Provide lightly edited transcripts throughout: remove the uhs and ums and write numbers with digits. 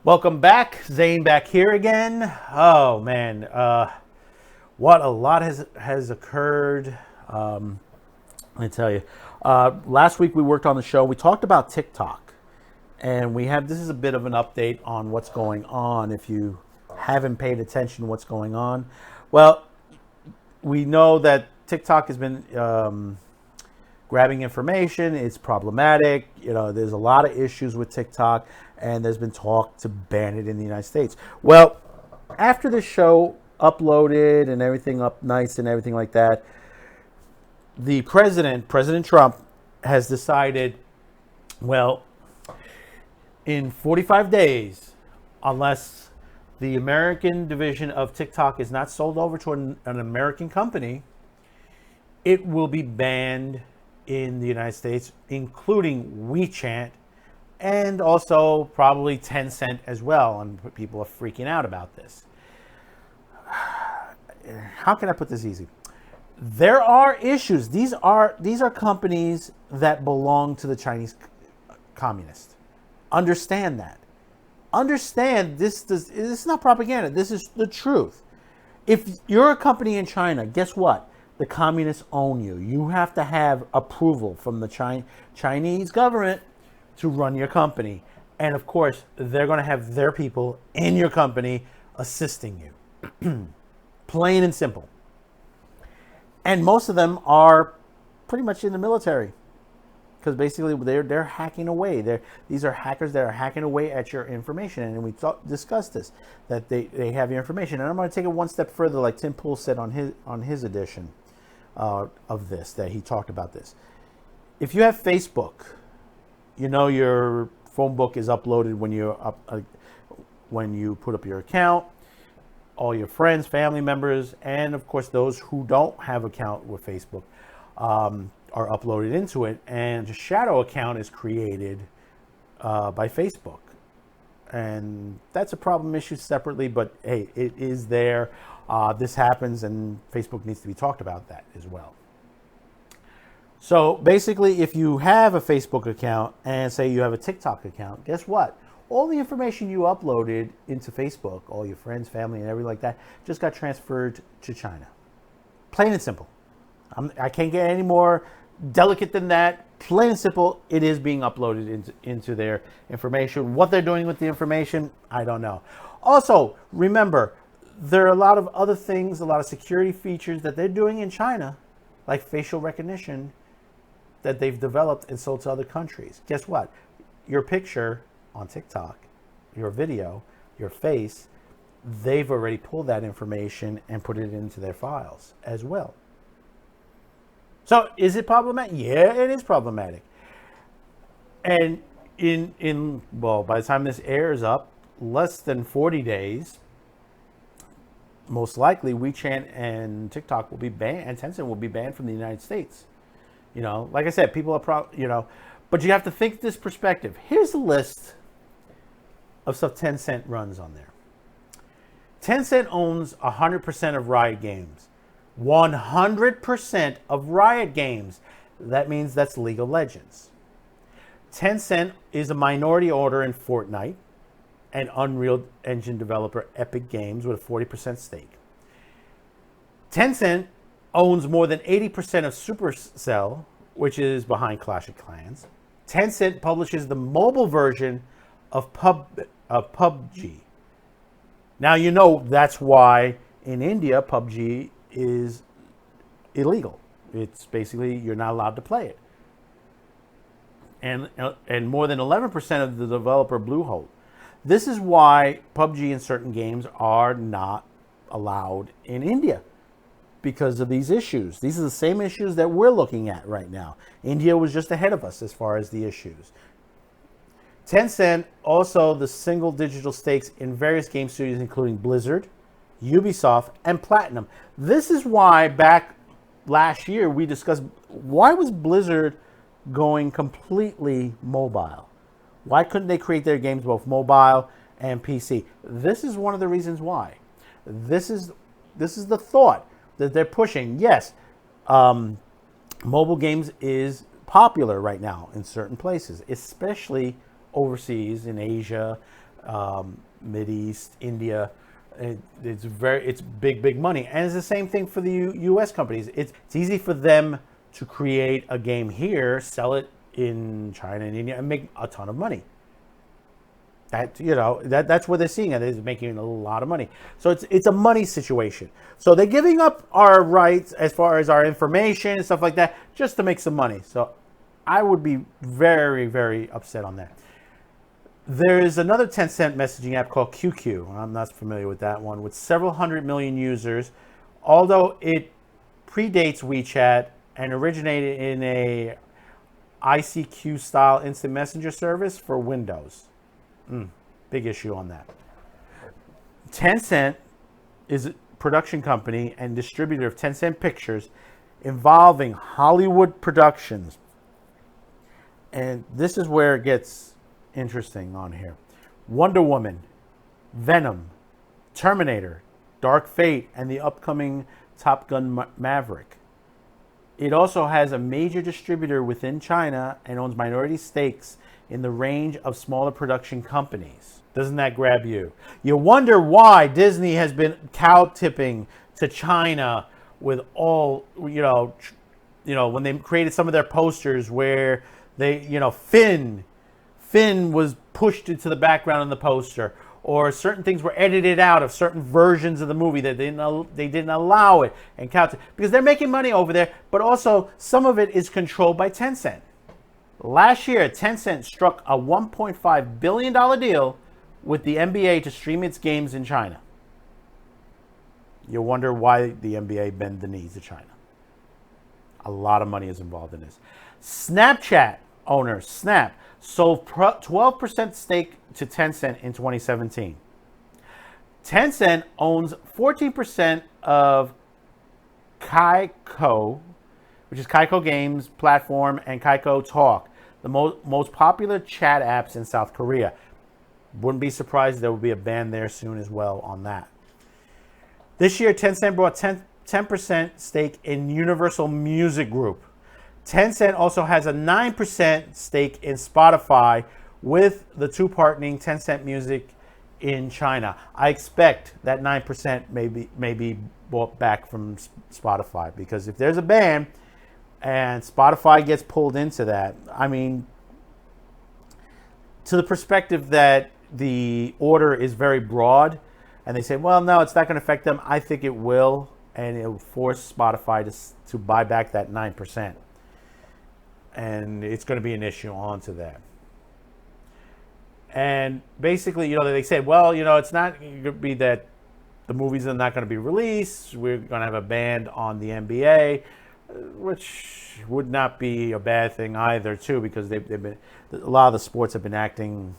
Welcome back, Zane back here again. Oh man, what a lot has occurred. Let me tell you. Last week we worked on the show. We talked about TikTok, and this is a bit of an update on what's going on. If you haven't paid attention to what's going on, well, we know that TikTok has been grabbing information. It's problematic. There's a lot of issues with TikTok, and there's been talk to ban it in the United States. Well, after the show uploaded and everything up nice and everything like that, the President Trump, has decided, well, in 45 days, unless the American division of TikTok is not sold over to an American company, it will be banned in the United States, including WeChat, and also probably Tencent as well. And people are freaking out about this. How can I put this easy? There are issues. These are companies that belong to the Chinese communists. Understand that. Understand this is not propaganda. This is the truth. If you're a company in China, guess what? The communists own you. You have to have approval from the Chinese government to run your company. And of course, they're going to have their people in your company assisting you. Plain and simple. And most of them are pretty much in the military, because basically they're hacking away. These are hackers that are hacking away at your information. And we discussed this, that they have your information. And I'm going to take it one step further, like Tim Pool said on his edition of this, that he talked about this. If you have Facebook, your phone book is uploaded when you put up your account. All your friends, family members, and of course those who don't have account with Facebook are uploaded into it, and a shadow account is created by Facebook. And that's a problem issue separately, but hey, it is there. This happens, and Facebook needs to be talked about that as well. So basically, if you have a Facebook account and say you have a TikTok account, guess what? All the information you uploaded into Facebook, all your friends, family, and everything like that, just got transferred to China. Plain and simple. I can't get any more delicate than that. Plain and simple, it is being uploaded into their information. What they're doing with the information, I don't know. Also, remember, there are a lot of other things, a lot of security features that they're doing in China, like facial recognition, that they've developed and sold to other countries. Guess what? Your picture on TikTok, your video, your face, they've already pulled that information and put it into their files as well. So is it problematic? Yeah, it is problematic. And by the time this airs up, less than 40 days, most likely WeChat and TikTok will be banned, and Tencent will be banned from the United States. Like I said, people are but you have to think this perspective. Here's the list of stuff Tencent runs on there. Tencent owns 100% of Riot Games. 100% of Riot Games. That means that's League of Legends. Tencent is a minority owner in Fortnite and Unreal Engine developer Epic Games with a 40% stake. Tencent owns more than 80% of Supercell, which is behind Clash of Clans. Tencent publishes the mobile version of PUBG. Now that's why in India PUBG is illegal. It's basically you're not allowed to play it. And more than 11% of the developer Bluehost. This is why PUBG and certain games are not allowed in India, because of these issues. These are the same issues that we're looking at right now. India was just ahead of us as far as the issues. Tencent also the single digital stakes in various game studios, including Blizzard, Ubisoft, and Platinum. This is why back last year we discussed, why was Blizzard going completely mobile? Why couldn't they create their games both mobile and PC? This is one of the reasons why. This is the thought that they're pushing. Yes, mobile games is popular right now in certain places, especially overseas in Asia, Mid East, India. It's big money, and it's the same thing for the U.S. companies. It's easy for them to create a game here, sell it in China and India, and make a ton of money. That's what they're seeing, and they're making a lot of money. So it's a money situation. So they're giving up our rights as far as our information and stuff like that just to make some money. So I would be very, very upset on that. There is another Tencent messaging app called QQ. I'm not familiar with that one, with several hundred million users. Although it predates WeChat and originated in a ICQ style instant messenger service for Windows. Big issue on that. Tencent is a production company and distributor of Tencent Pictures involving Hollywood productions. And this is where it gets interesting on here. Wonder Woman, Venom, Terminator, Dark Fate, and the upcoming Top Gun Maverick. It also has a major distributor within China and owns minority stakes in the range of smaller production companies. Doesn't that grab you? You wonder why Disney has been cow-tipping to China with all, when they created some of their posters where they, Finn was pushed into the background in the poster, or certain things were edited out of certain versions of the movie that they didn't allow it, and because they're making money over there, but also some of it is controlled by Tencent. Last year, Tencent struck a $1.5 billion deal with the NBA to stream its games in China. You wonder why the NBA bend the knees to China. A lot of money is involved in this. Snapchat owner Snap sold 12% stake to Tencent in 2017. Tencent owns 14% of Kaiko, which is Kaiko Games platform, and Kaiko Talk, the most popular chat apps in South Korea. Wouldn't be surprised there will be a ban there soon as well on that. This year, Tencent bought 10% stake in Universal Music Group. Tencent also has a 9% stake in Spotify, with the two partnering Tencent Music in China. I expect that 9% may be bought back from Spotify, because if there's a ban and Spotify gets pulled into that, I mean, to the perspective that the order is very broad, and they say, well, no, it's not going to affect them, I think it will, and it will force Spotify to buy back that 9%. And it's going to be an issue onto that. And basically, they said, well, it's not going to be that the movies are not going to be released. We're going to have a ban on the NBA, which would not be a bad thing either, too, because they've been, a lot of the sports have been acting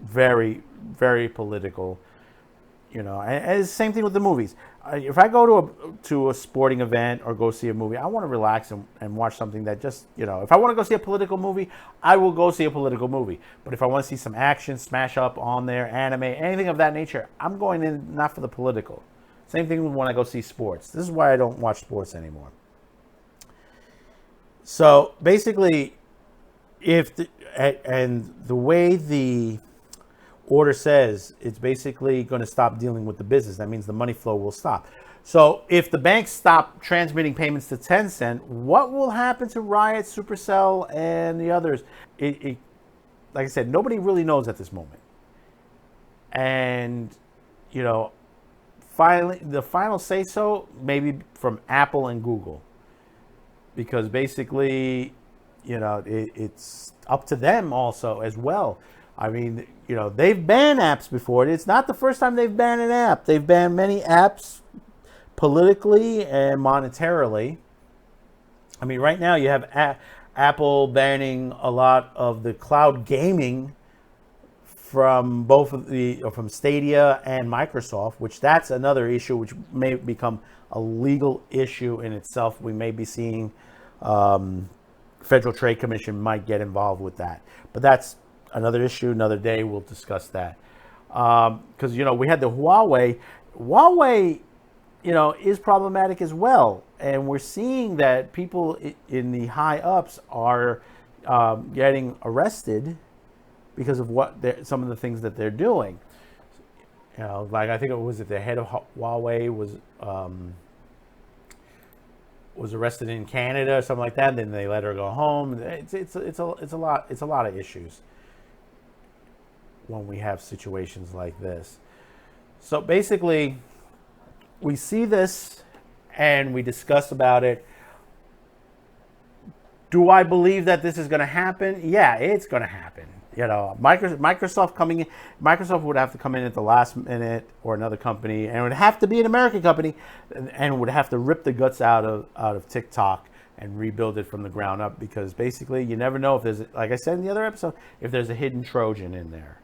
very, very political. And it's the same thing with the movies. If I go to a sporting event or go see a movie, I want to relax and watch something that just, if I want to go see a political movie, I will go see a political movie. But if I want to see some action, smash up on there, anime, anything of that nature, I'm going in not for the political. Same thing when I go see sports. This is why I don't watch sports anymore. So basically, the way the order says, it's basically going to stop dealing with the business. That means the money flow will stop. So if the banks stop transmitting payments to Tencent, what will happen to Riot, Supercell, and the others? Like I said, nobody really knows at this moment. And, finally, the final say-so maybe from Apple and Google. Because basically, it's up to them also as well. I mean, they've banned apps before. It's not the first time they've banned an app. They've banned many apps politically and monetarily. I mean, right now you have Apple banning a lot of the cloud gaming from from Stadia and Microsoft, which that's another issue which may become a legal issue in itself. We may be seeing Federal Trade Commission might get involved with that. But that's another issue, another day. We'll discuss that. Because, we had the Huawei. Huawei, is problematic as well. And we're seeing that people in the high ups are getting arrested because of some of the things that they're doing. You know, like I think it was the head of Huawei was arrested in Canada or something like that. And then they let her go home. It's a lot of issues when we have situations like this. So basically, we see this and we discuss about it. Do I believe that this is going to happen? Yeah, it's going to happen. You know, Microsoft would have to come in at the last minute, or another company, and it would have to be an American company, and would have to rip the guts out of TikTok and rebuild it from the ground up, because basically you never know if there's, like I said in the other episode, if there's a hidden Trojan in there.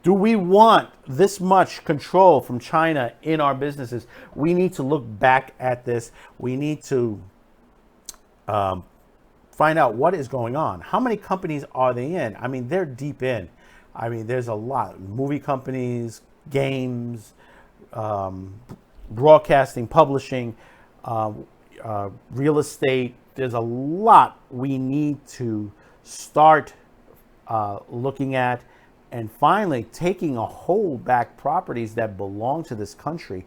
Do we want this much control from China in our businesses? We need to look back at this. We need to find out what is going on. How many companies are they in? I mean, they're deep in. I mean, there's a lot. Movie companies, games, broadcasting, publishing, real estate. There's a lot we need to start looking at, and finally taking a hold back properties that belong to this country,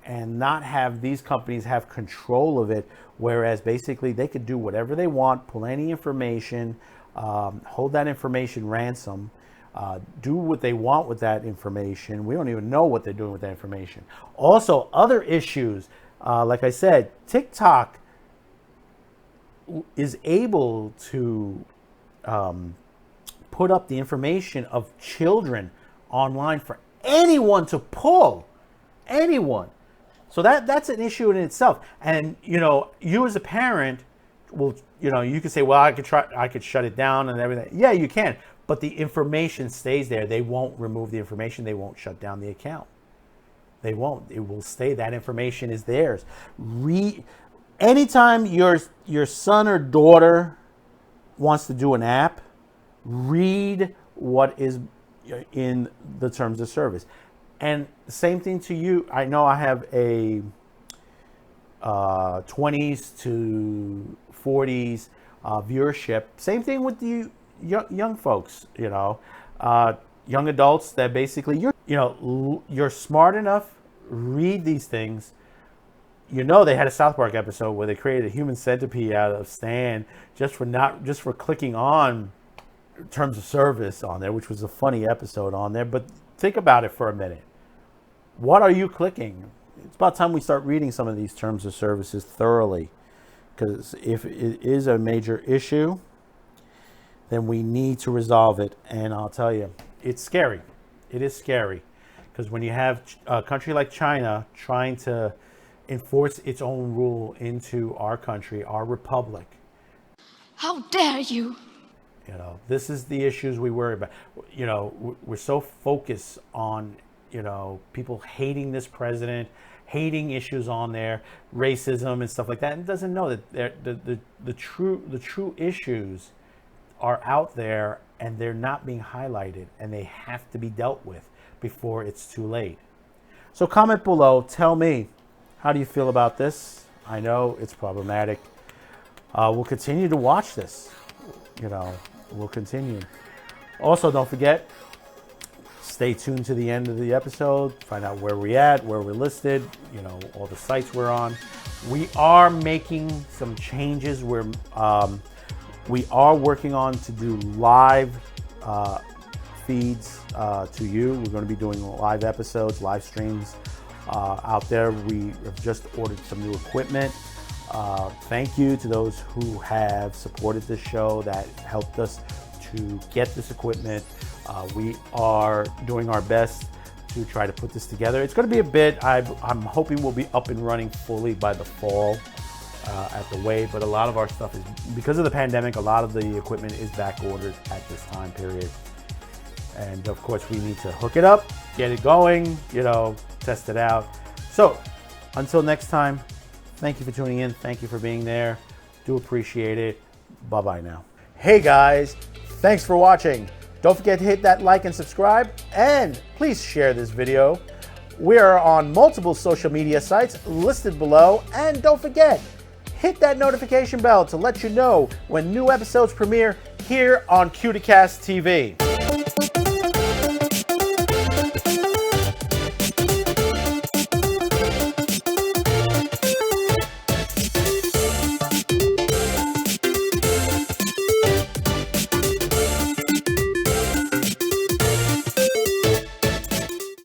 and not have these companies have control of it, whereas basically they could do whatever they want, pull any information, hold that information ransom, do what they want with that information. We don't even know what they're doing with that information. Also, other issues, like I said, TikTok is able to put up the information of children online for anyone to pull. Anyone. So that's an issue in itself. And, you know, you as a parent, well, you know, you could say, well, I could shut it down and everything. Yeah, you can. But the information stays there. They won't remove the information. They won't shut down the account. They won't. It will stay. That information is theirs. Anytime your son or daughter wants to do an app, read what is in the terms of service. And same thing to you. I know I have a 20s to 40s viewership. Same thing with you young folks, you know, young adults that basically you're smart enough, read these things. You know, they had a South Park episode where they created a human centipede out of Stan just for clicking on terms of service on there, which was a funny episode on there. But think about it for a minute. What are you clicking? It's about time we start reading some of these terms of services thoroughly, because if it is a major issue, then we need to resolve it. And I'll tell you, it's scary. It is scary, because when you have a country like China trying to enforce its own rule into our country, our republic. How dare you? You know, this is the issues we worry about. You know, we're so focused on, you know, people hating this president, hating issues on there, racism and stuff like that, and doesn't know that the true issues are out there, and they're not being highlighted, and they have to be dealt with before it's too late. So comment below, tell me, how do you feel about this? I know it's problematic. We'll continue to watch this. You know, we'll continue. Also, don't forget, stay tuned to the end of the episode. Find out where we're at, where we're listed, you know, all the sites we're on. We are making some changes. We are working on to do live feeds to you. We're going to be doing live episodes, live streams out there. We have just ordered some new equipment. Thank you to those who have supported this show, that helped us to get this equipment. We are doing our best to try to put this together. It's going to be a bit. I'm hoping we'll be up and running fully by the fall at the Wave, but a lot of our stuff is, because of the pandemic, a lot of the equipment is back ordered at this time period. And of course, we need to hook it up, get it going, you know, test it out. So until next time, thank you for tuning in. Thank you for being there. Do appreciate it. Bye-bye now. Hey guys, thanks for watching. Don't forget to hit that like and subscribe, and please share this video. We are on multiple social media sites listed below, and don't forget, hit that notification bell to let you know when new episodes premiere here on Cuticast TV.